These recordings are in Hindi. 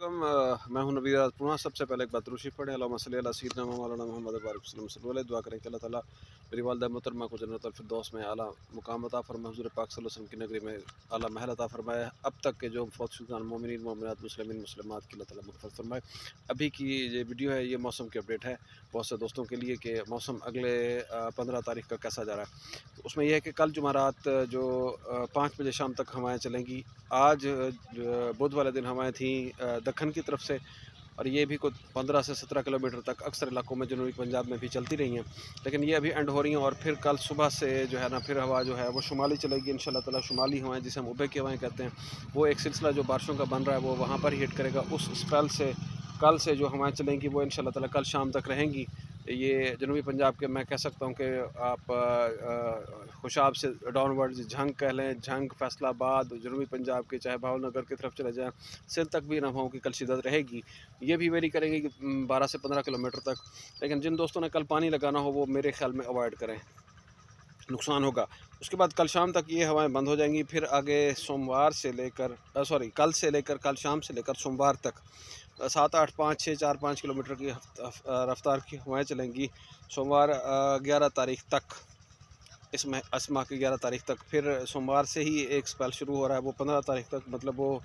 मैं हूं नबी राजपुरा। सबसे पहले एक बात रूशी पढ़े अल्लाहुम्मा सल्ली अला सय्यिदना मौलाना मोहम्मद बारिक वसल्लम। दुआ करें कि अल्लाह ताला मेरी वालिदा मोहतरमा को जन्नतुल फिरदौस में आला मुकाम अता फरमाए, हुज़ूर पाक सल्लल्लाहु अलैहि वसल्लम की नगरी में आला महल अता फरमाए। अब तक के जो फौतशुदान मोमिनीन मोमिनात मुस्लिमीन मुस्लिमात की अल्लाह ताला मग़फ़िरत फरमाए। अभी की ये वीडियो है, ये मौसम की अपडेट है बहुत से दोस्तों के लिए कि मौसम अगले 15 तारीख का कैसा जा रहा है। तो उसमें यह है कि कल जुमेरात जो 5 बजे शाम तक हवाएँ चलेंगी। आज बुध वाले दिन हवाएँ थी दक्खन की तरफ से, और ये भी कुछ 15 से 17 किलोमीटर तक अक्सर इलाकों में जनूबी पंजाब में भी चलती रही हैं, लेकिन ये अभी एंड हो रही हैं। और फिर कल सुबह से जो है ना, फिर हवा जो है वो शुमाली चलेगी इंशाल्लाह ताला। शुमाली हवाएं जिसे हम उबे की हवाएं कहते हैं, वो एक सिलसिला जो बारिशों का बन रहा है वो वहाँ पर ही हिट करेगा। उस स्पेल से कल से जो हवाएं चलेंगी वो इंशाल्लाह ताला कल शाम तक रहेंगी। ये जनूबी पंजाब के, मैं कह सकता हूँ कि आप खुशाब से डाउनवर्ड झंग कह लें, झंग फैसलाबाद, जनूबी पंजाब के चाहे भावनगर की तरफ चले जाएँ, सिंध तक भी इन हवाओं की कल शिदत रहेगी। ये भी वेरी करेंगे कि 12 से 15 किलोमीटर तक। लेकिन जिन दोस्तों ने कल पानी लगाना हो वो मेरे ख्याल में अवॉइड करें, नुकसान होगा। उसके बाद कल शाम तक ये हवाएं बंद हो जाएंगी। फिर आगे सोमवार से लेकर कल से लेकर कल शाम से लेकर सोमवार तक 7, 8, 5, 6, 4, 5 किलोमीटर की रफ्तार की हवाएं चलेंगी। सोमवार 11 तारीख तक, इसमें इस माह की 11 तारीख तक। फिर सोमवार से ही एक स्पेल शुरू हो रहा है, वो 15 तारीख तक, मतलब वो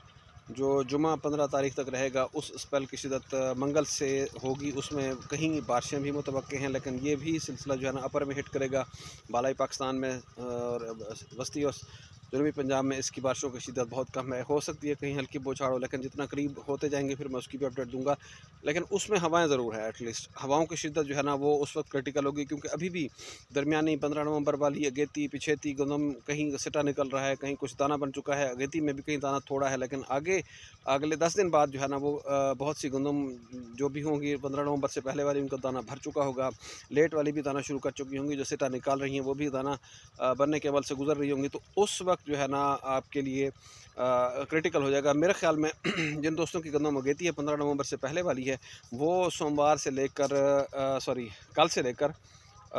जो जुमा 15 तारीख तक रहेगा उस स्पेल की शिदत मंगल से होगी। उसमें कहीं बारिशें भी मुतवक्के हैं, लेकिन ये भी सिलसिला जो है ना अपर में हिट करेगा। बालाई पाकिस्तान में और वस्ती और जनूबी पंजाब में इसकी बारिशों की शिदत बहुत कम है। हो सकती है कहीं हल्की बौछार हो, लेकिन जितना करीब होते जाएंगे फिर मैं उसकी भी अपडेट दूंगा। लेकिन उसमें हवाएं ज़रूर है, एटलीस्ट हवाओं की शिदत जो है ना वो उस वक्त क्रिटिकल होगी, क्योंकि अभी भी दरमियानी 15 नवंबर वाली अगेती पिछेती गंदम कहीं सिटा निकल रहा है, कहीं कुछ दाना बन चुका है। अगेती में भी कहीं दाना थोड़ा है, लेकिन आगे अगले 10 दिन बाद जो है ना वो बहुत सी गंदम जो भी होंगी 15 नवंबर से पहले वाली, उनका दाना भर चुका होगा। लेट वाली भी दाना शुरू कर चुकी होंगी, जो सिटा निकाल रही हैं वो भी दाना बनने के अवल से गुजर रही होंगी। तो उस वक्त जो है ना आपके लिए क्रिटिकल हो जाएगा मेरे ख्याल में। जिन दोस्तों की गंदम अगेती है 15 नवंबर से पहले वाली है, वो सोमवार से लेकर कल से लेकर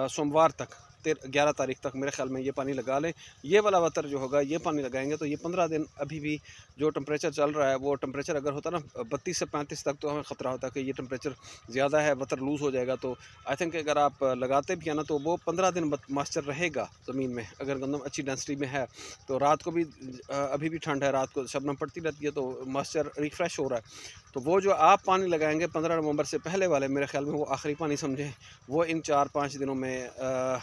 सोमवार तक 11 तारीख तक मेरे ख्याल में ये पानी लगा लें। ये वाला वतर जो होगा ये पानी लगाएंगे तो ये 15 दिन अभी भी जो टेम्परेचर चल रहा है, वो टेम्परेचर अगर होता ना 32 से 35 तक, तो हमें ख़तरा होता है कि ये टेम्परेचर ज़्यादा है, वतर लूज़ हो जाएगा। तो आई थिंक अगर आप लगाते भी हैं ना तो वो 15 दिन मॉइस्चर रहेगा ज़मीन में, अगर गंदम अच्छी डेंसिटी में है। तो रात को भी अभी भी ठंड है, रात को शबनम पड़ती रहती है तो मॉइस्चर रिफ़्रेश हो रहा है। तो वो जो आप पानी लगाएंगे 15 नवंबर से पहले वाले, मेरे ख्याल में वो आखिरी पानी समझें। वो इन 4-5 दिनों में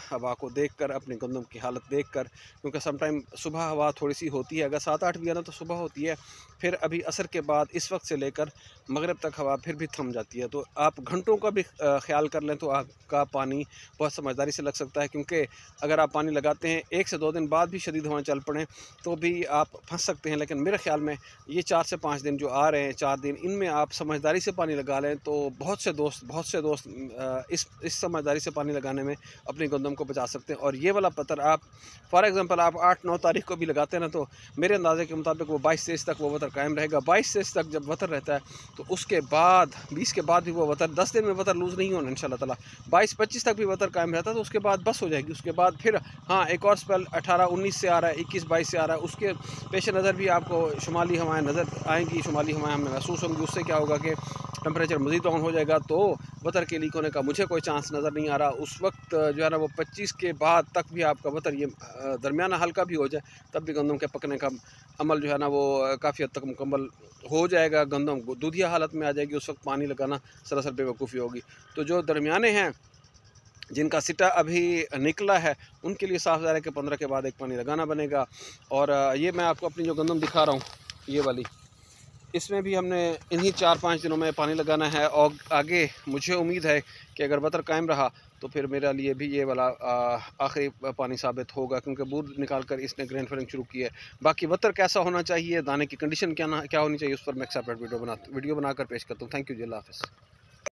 हवा को देखकर, अपनी गंदम की हालत देखकर, क्योंकि समटाइम सुबह हवा थोड़ी सी होती है, अगर 7-8 भी है ना तो सुबह होती है। फिर अभी असर के बाद इस वक्त से लेकर मगरिब तक हवा फिर भी थम जाती है। तो आप घंटों का भी ख्याल कर लें तो आपका पानी बहुत समझदारी से लग सकता है। क्योंकि अगर आप पानी लगाते हैं 1 से 2 दिन बाद भी शदीद हवाएं चल पड़ें तो भी आप फंस सकते हैं। लेकिन मेरे ख्याल में ये 4 से 5 दिन जो आ रहे हैं, 4 दिन, इनमें आप समझदारी से पानी लगा लें तो बहुत से दोस्त इस समझदारी से पानी लगाने में अपनी गंदम को बचा सकते हैं। और ये वाला पत्थर आप फॉर एग्जांपल आप 8-9 तारीख को भी लगाते हैं ना, तो मेरे अंदाजे के मुताबिक वो 22 तेईस तक वो वतर कायम रहेगा। 22 तेईस तक जब वतर रहता है तो उसके बाद 20 के बाद भी वो वतर 10 दिन में वतर लूज़ नहीं होना इंशाल्लाह ताला। 22-25 तक भी वतर कायम रहता है तो उसके बाद बस हो जाएगी। उसके बाद फिर हाँ, एक और स्पेल 18-19 से आ रहा है, 21-22 से आ रहा है। उसके पेश नज़र भी आपको शुमाली हवाएँ नज़र आएँगी, शुमाली हवाएँ हमें महसूस होंगी। उससे क्या होगा कि टेम्परेचर मज़ीद डाउन हो जाएगा, तो वतर के लीक होने का मुझे कोई चांस नज़र नहीं आ रहा। उस वक्त जो है ना वो 25 के बाद तक भी आपका वतर ये दरमियाना हल्का भी हो जाए तब भी गंदम के पकने का अमल जो है ना वो काफ़ी हद तक मुकम्मल हो जाएगा। गंदम दूधिया हालत में आ जाएगी, उस वक्त पानी लगाना सरासर बेवकूफ़ी होगी। तो जो दरमियाने हैं जिनका सिटा अभी निकला है, उनके लिए साफ ज़ाहिर है कि 15 के बाद एक पानी लगाना बनेगा। और ये मैं आपको अपनी जो गंदम दिखा रहा हूँ ये वाली, इसमें भी हमने इन्हीं 4-5 दिनों में पानी लगाना है। और आगे मुझे उम्मीद है कि अगर वतर कायम रहा तो फिर मेरे लिए भी ये वाला आखिरी पानी साबित होगा, क्योंकि बूंद निकाल कर इसने ग्रेन फिलिंग शुरू की है। बाकी वतर कैसा होना चाहिए, दाने की कंडीशन क्या होनी चाहिए, उस पर मैं एक सेपरेट वीडियो बनाकर पेश करता हूँ। थैंक यू जी, अल्लाह हाफ़िज़।